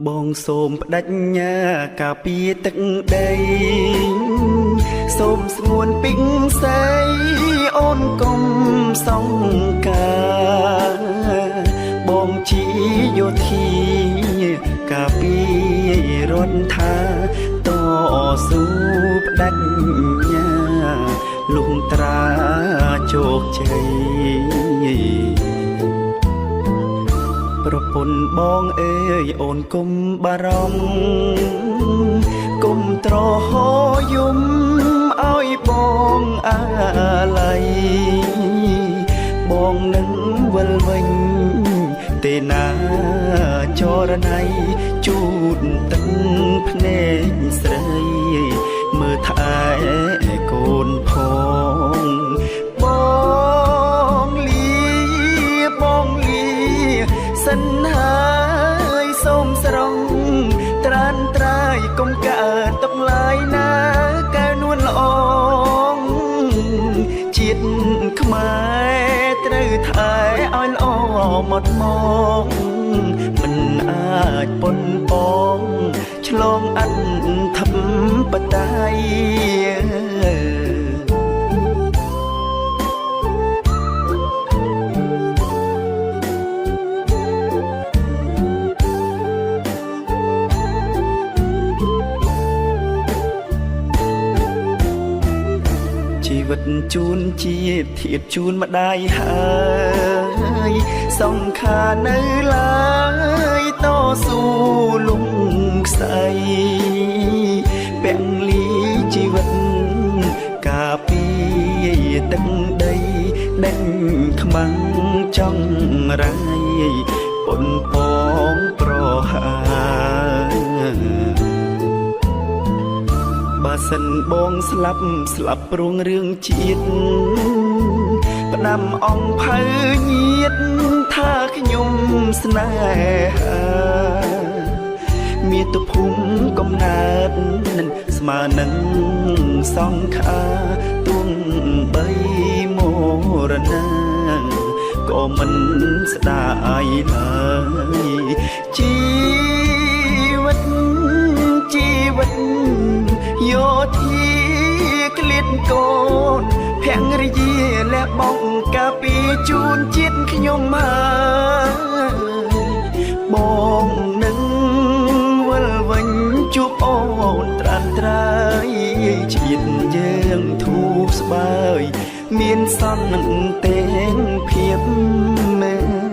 បងសូមផ្ដាច់ញាការពារទឹកដីសូមស្ងួនពីងស័យអូនកុំសង្ការបងជាយោធាការពាររដ្ឋាតស៊ូផ្ដាច់ញាលុងត្រាជោគជ័យប្រពន្ធបងអើយអូនគុំបារម្ភគុំត្រហយំឲ្យបងអាឡ័យបងនឹងវិលវិញទេណាចរណៃជូតទឹកភ្នែកស្រីមើលថែកូនផងបងលាសិនហើយសូមស្រង់ត្រានត្រាយកុំកើតទុកឡើយណាកែនួនល្អងជាតិខ្មែរត្រូវថែឲ្យល្អមកមកមិនអាចប៉ុនប៉ងឆ្លងអធិបតេយ្យជីវិតជូនជាតិធៀបជូនម្ដាយហើយសង្ខារនៅឡើយតស៊ូលំខ្សែពាំងលីជីវិតការពារទឹកដីដេញខ្មាំងចង់រាយប៉ុនប៉ងប្រហាបើសិនបងស្លាប់ព្រោងរឿងជាតិផ្ដាំអំភៅញាតថាខ្ញុំស្នេហាមាតុភូមិកំណើតនឹងស្មើនឹងសង្ខាទួងបីមរណាក៏មិនស្ដាយឡើយជីវិតយោធាក្លៀតកូនភរិយាលះបង់ការពារជូនជាតិខ្ញុំហើយបងនឹងវិលវិញជួបអូនត្រានត្រើយជាតិយើងធូរស្បើយមានសន្តិភាពមែន